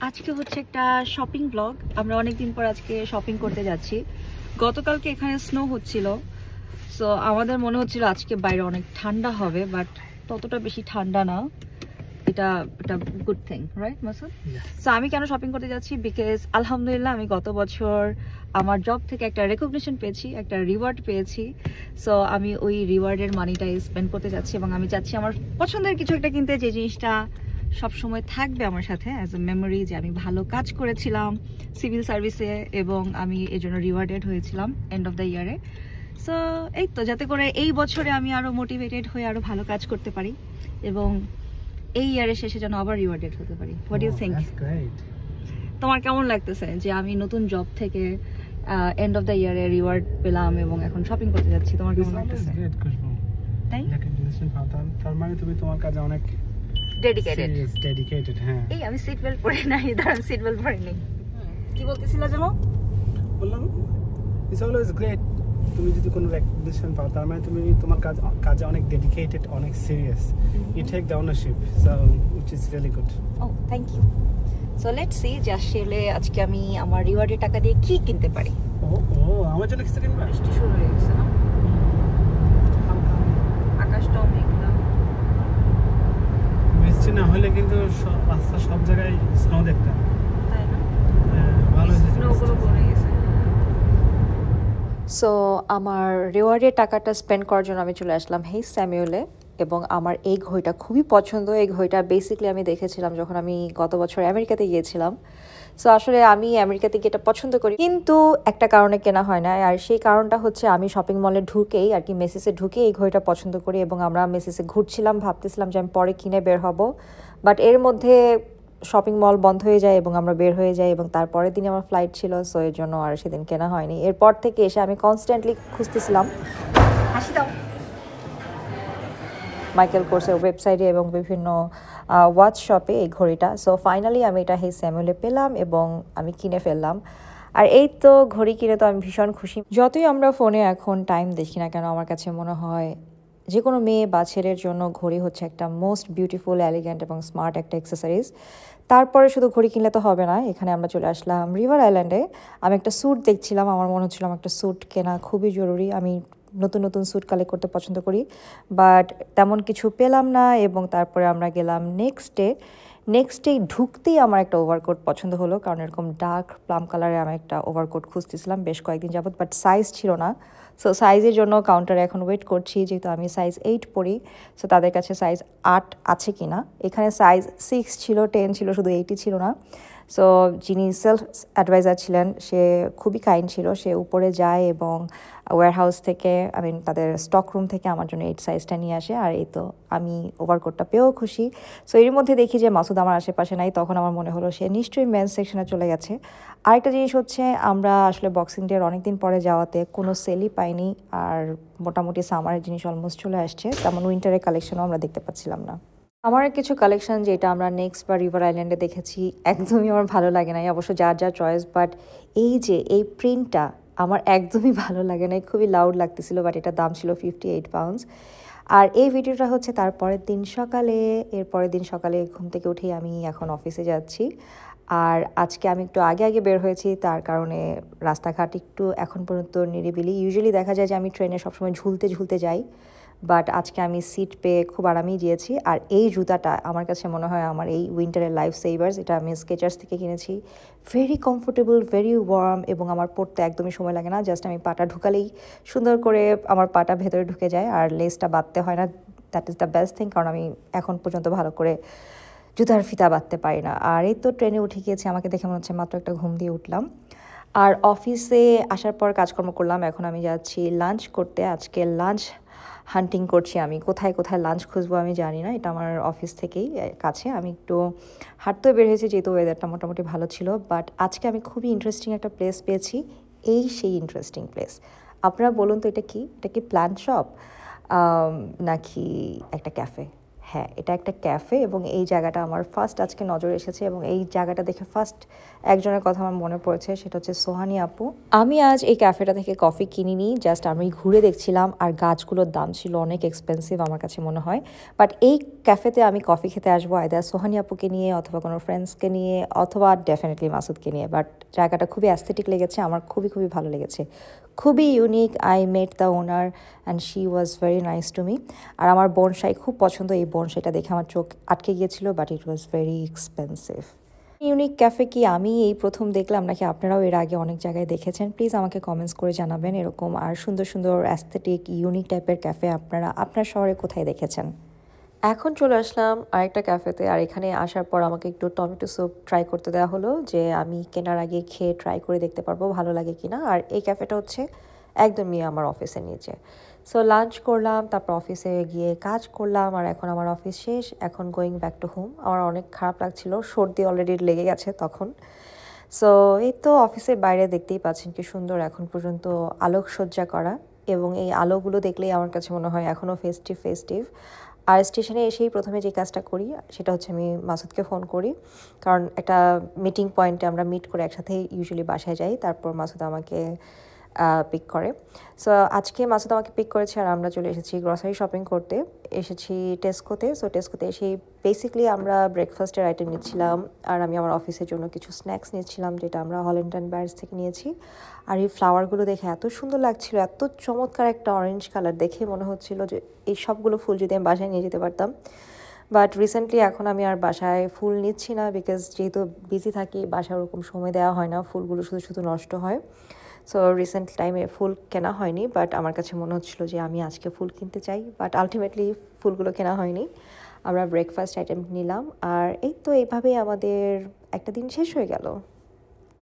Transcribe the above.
আজকে হচ্ছে একটা শপিং ব্লগ। আমরা অনেকদিন পর আজকে শপিং করতে যাচ্ছি। গতকালকে এখানে স্নো হচ্ছিল, সো আমাদের মনে হচ্ছিল আজকে বাইরে অনেক ঠান্ডা হবে, বাট ততটা বেশি ঠান্ডা না। এটা একটা good thing, right Masud? So আমি কেন শপিং করতে যাচ্ছি? বিকজ আলহামদুলিল্লাহ আমি গত বছর আমার জব থেকে একটা রেকগনিশন পেয়েছি, একটা রিওয়ার্ড পেয়েছি। সো আমি ওই রিওয়ার্ডের মানিটাই স্পেন্ড করতে যাচ্ছি এবং আমি চাচ্ছি আমার পছন্দের কিছু একটা কিনতে, যে জিনিসটা সব সময় থাকবে আমার সাথে অ্যাজ এ মেমোরি, যে আমি ভালো কাজ করেছিলাম সিভিল সার্ভিসে এবং আমি এর জন্য রিওয়ার্ডেড হয়েছিলাম এন্ড অফ দ্য ইয়ারে। সো এই তো, যাতে করে এই বছরে আমি আরো মোটিভেটেড হয়ে আরো ভালো কাজ করতে পারি এবং এই ইয়ারের শেষে যেন আবার রিওয়ার্ডেড হতে পারি। What do you think? তোমার কেমন লাগতেছে যে আমি নতুন জব থেকে এন্ড অফ দ্য ইয়ারে রিওয়ার্ড পেলাম এবং এখন শপিং করতে যাচ্ছি? তোমার কেমন লাগতেছে? তাই তার মানে তুমি তোমার কাজে অনেক ডেডিকেটেড। হ্যাঁ, এই আমি সিট বেল্ট পরে নাই, দাঁড়ান, সিট বেল্ট পরে নেই। কি বলতেছিলা জানো? বললাম ইটস অলওয়েজ গ্রেট। তুমি যদি কোনো রেকগনিশন পাও তার মানে তুমি তোমার কাজে অনেক ডেডিকেটেড, অনেক serious. You take the ownership, so which is really good. Oh thank you. So let's see যে আসলে আজকে আমি আমার রিওয়ার্ডের টাকা দিয়ে কি কিনতে পারি। আমার জন্য কিছু কিনবা? বৃষ্টি শুরু হয়ে গেছে না? আকাশটাও মেঘলা। বৃষ্টি না হলে কিন্তু রাস্তা সব জায়গায় স্নো দেখতাম, তাই না? ভালো স্নোগুলো পড়ে গেছে। সো আমার রিওয়ার্ডের টাকাটা স্পেন্ড করার জন্য আমি চলে আসলাম হেই স্যামুয়েলে এবং আমার এই ঘড়িটা খুবই পছন্দ। এই ঘড়িটা বেসিক্যালি আমি দেখেছিলাম যখন আমি গত বছর আমেরিকাতে গিয়েছিলাম। সো আসলে আমি আমেরিকাতে গিয়ে এটা পছন্দ করি, কিন্তু একটা কারণে কেনা হয় না। আর সেই কারণটা হচ্ছে আমি শপিং মলে ঢুকেই আর কি মেসিসে ঢুকে এই ঘড়িটা পছন্দ করি এবং আমরা মেসিসে ঘুরছিলাম, ভাবতেছিলাম যে আমি পরে কিনে বের হব, বাট এর মধ্যে শপিং মল বন্ধ হয়ে যায় এবং আমরা বের হয়ে যাই এবং তারপরের দিন আমার ফ্লাইট ছিল। সো এর জন্য আর সেদিন কেনা হয়নি। এরপর থেকে এসে আমি কনস্ট্যান্টলি খুঁজতেছিলাম হাসি দাও মাইকেল কোর্সের ওয়েবসাইটে এবং বিভিন্ন ওয়াচ শপে এই ঘড়িটা। সো ফাইনালি আমি এটা হেই স্যামুয়েলে পেলাম এবং আমি কিনে ফেললাম। আর এই তো ঘড়ি কিনে তো আমি ভীষণ খুশি। যতই আমরা ফোনে এখন টাইম দেখি না কেন, আমার কাছে মনে হয় যে কোনো মেয়ে বা ছেলের জন্য ঘড়ি হচ্ছে একটা মোস্ট বিউটিফুল, এলিগেন্ট এবং স্মার্ট একটা অ্যাক্সেসরিজ। তারপরে শুধু ঘড়ি কিনলে তো হবে না। এখানে আমরা চলে আসলাম রিভার আইল্যান্ডে। আমি একটা স্যুট দেখছিলাম, আমার মনে হচ্ছিল আমার একটা স্যুট কেনা খুবই জরুরি। আমি নতুন নতুন স্যুট কালেক্ট করতে পছন্দ করি, বাট তেমন কিছু পেলাম না। এবং তারপরে আমরা গেলাম নেক্সট ডে ঢুকতেই আমার একটা ওভারকোট পছন্দ হলো, কারণ এরকম ডার্ক প্লাম কালারে আমি একটা ওভারকোট খুঁজতেছিলাম বেশ কয়েকদিন যাবত, বাট সাইজ ছিল না। সো সাইজের জন্য কাউন্টারে এখন ওয়েট করছি, যেহেতু আমি সাইজ 8 পরি। সো তাদের কাছে সাইজ 8 আছে কি না। এখানে সাইজ 6 ছিল, 10 ছিল, শুধু 8ই ছিল না। সো যিনি সেলস অ্যাডভাইজার ছিলেন সে খুবই কাইন্ড ছিল। সে উপরে যায় এবং ওয়্যারহাউস থেকে তাদের স্টক রুম থেকে আমার জন্য 8 সাইজটা নিয়ে আসে। আর এই তো আমি ওভারকোটটা পেয়েও খুশি। সো এর মধ্যে দেখি যে মাসুদ আমার আশেপাশে নাই, তখন আমার মনে হলো সে নিশ্চয়ই মেন্স সেকশনে চলে গেছে। আরেকটা জিনিস হচ্ছে, আমরা আসলে বক্সিং ডের অনেকদিন পরে যাওয়াতে কোনো সেলই পাইনি, আর মোটামুটি সামারের জিনিস অলমোস্ট চলে আসছে, তেমন উইন্টারের কালেকশনও আমরা দেখতে পাচ্ছিলাম না। আমার কিছু কালেকশন যেটা আমরা নেক্সট বা রিভার আইল্যান্ডে দেখেছি একদমই আমার ভালো লাগে নাই, অবশ্য যার যা চয়েস, বাট এই প্রিন্টটা আমার একদমই ভালো লাগে নাই, খুবই লাউড লাগতেছিল, বাট এটার দাম ছিল 58 পাউন্ডস। আর এই ভিডিওটা হচ্ছে তার পরের দিন সকালে। এর পরের দিন সকালে ঘুম থেকে উঠেই আমি এখন অফিসে যাচ্ছি। আর আজকে আমি একটু আগে বের হয়েছি, তার কারণে রাস্তাঘাট একটু এখন পর্যন্ত নিরিবিলি। ইউজুয়ালি দেখা যায় যে আমি ট্রেনে সবসময় ঝুলতে যাই, বাট আজকে আমি সিট পেয়ে খুব আরামেই গিয়েছি। আর এই জুতাটা আমার কাছে মনে হয় আমার এই উইন্টারের লাইফ সেভার্স। এটা আমি স্কেচার্স থেকে কিনেছি। ভেরি কমফোর্টেবল, ভেরি ওয়ার্ম এবং আমার পরতে একদমই সময় লাগে না। জাস্ট আমি পাটা ঢুকালেই সুন্দর করে আমার পাটা ভেতরে ঢুকে যায় আর লেসটা বাঁধতে হয় না। That is the best thing, কারণ আমি এখন পর্যন্ত ভালো করে জুতার ফিতা বাঁধতে পারি না। আর এই তো ট্রেনে উঠে গিয়েছি, আমাকে দেখে মনে হচ্ছে মাত্র একটা ঘুম দিয়ে উঠলাম। আর অফিসে আসার পর কাজকর্ম করলাম। এখন আমি যাচ্ছি লাঞ্চ করতে। আজকে লাঞ্চ হান্টিং করছি আমি, কোথায় লাঞ্চ খুঁজবো আমি জানি না। এটা আমার অফিস থেকেই কাছে। আমি একটু হাঁটতেও বের হয়েছি যেহেতু ওয়েদারটা মোটামুটি ভালো ছিল, বাট আজকে আমি খুবই ইন্টারেস্টিং একটা প্লেস পেয়েছি। সেই ইন্টারেস্টিং প্লেস, আপনারা বলুন তো এটা কি প্ল্যান্ট শপ নাকি একটা ক্যাফে? হ্যাঁ, এটা একটা ক্যাফে এবং এই জায়গাটা আমার ফার্স্ট আজকে নজরে এসেছে এবং এই জায়গাটা দেখে ফার্স্ট একজনের কথা আমার মনে পড়েছে, সেটা হচ্ছে সোহানি আপু। আমি আজ এই ক্যাফেটা থেকে কফি কিনিনি, জাস্ট আমি ঘুরে দেখছিলাম আর গাছগুলোর দাম ছিল অনেক এক্সপেন্সিভ আমার কাছে মনে হয়। বাট এই ক্যাফেতে আমি কফি খেতে আসবো আইদার সোহানি আপুকে নিয়ে অথবা কোনো ফ্রেন্ডসকে নিয়ে অথবা ডেফিনেটলি মাসুদকে নিয়ে। বাট জায়গাটা খুবই অ্যাস্থেটিক লেগেছে, আমার খুবই খুবই ভালো লেগেছে, খুবই unique. I met the owner and she was very nice to me. আর আমার বনসাই খুব পছন্দ, এই বনসাইটা দেখে আমার চোখ আটকে গিয়েছিল, but it was very expensive. Unique cafe কি আমি এই প্রথম দেখলাম নাকি আপনারাও এর আগে অনেক জায়গায় দেখেছেন? প্লিজ আমাকে কমেন্টস করে জানাবেন এরকম আর সুন্দর সুন্দর অ্যাস্থেটিক ইউনিক টাইপের ক্যাফে আপনারা আপনার শহরে কোথায় দেখেছেন। এখন চলে আসলাম আরেকটা ক্যাফেতে, আর এখানে আসার পর আমাকে একটু টমেটো স্যুপ ট্রাই করতে দেওয়া হলো, যে আমি কেনার আগে খেয়ে ট্রাই করে দেখতে পারবো ভালো লাগে কিনা। আর এই ক্যাফেটা হচ্ছে একদমই আমার অফিসের নিচে। সো লাঞ্চ করলাম, তারপর অফিসে গিয়ে কাজ করলাম, আর এখন আমার অফিস শেষ, এখন গোয়িং ব্যাক টু হোম। আমার অনেক খারাপ লাগছিল, সর্দি অলরেডি লেগে গেছে তখন। সো এই তো অফিসের বাইরে দেখতেই পাচ্ছেন কি সুন্দর এখন পর্যন্ত আলোকসজ্জা করা, এবং এই আলোগুলো দেখলেই আমার কাছে মনে হয় এখনও ফেস্টিভ ফেস্টিভ। আর স্টেশনে এসেই প্রথমে যে কাজটা করি সেটা হচ্ছে আমি মাসুদকে ফোন করি, কারণ একটা মিটিং পয়েন্টে আমরা মিট করে একসাথে ইউজুয়ালি বাসায় যাই, তারপর মাসুদ আমাকে পিক করে। সো আজকে মাসুদ আমাকে পিক করেছে আর আমরা চলে এসেছি গ্রসারি শপিং করতে, এসেছি টেস্কোতে। সো টেস্কোতে এসেই বেসিক্যালি আমরা ব্রেকফাস্টের আইটেম নিচ্ছিলাম, আর আমি আমার অফিসের জন্য কিছু স্ন্যাক্স নিচ্ছিলাম, যেটা আমরা হল্যান্ড অ্যান্ড বায়ার্স থেকে নিয়েছি। আর এই ফ্লাওয়ারগুলো দেখে এত সুন্দর লাগছিল, এত চমৎকার একটা অরেঞ্জ কালার, দেখে মনে হচ্ছিল যে এই সবগুলো ফুল যদি আমি বাসায় নিয়ে যেতে পারতাম। বাট রিসেন্টলি এখন আমি আর বাসায় ফুল নিচ্ছি না, বিকজ যেহেতু বিজি থাকি বাসায় ওরকম সময় দেওয়া হয় না, ফুলগুলো শুধু শুধু নষ্ট হয়। সো রিসেন্ট টাইমে ফুল কেনা হয়নি, বাট আমার কাছে মনে হচ্ছিলো যে আমি আজকে ফুল কিনতে চাই, বাট আলটিমেটলি ফুলগুলো কেনা হয়নি। আমরা ব্রেকফাস্ট আইটেম নিলাম, আর এই তো এইভাবেই আমাদের একটা দিন শেষ হয়ে গেল।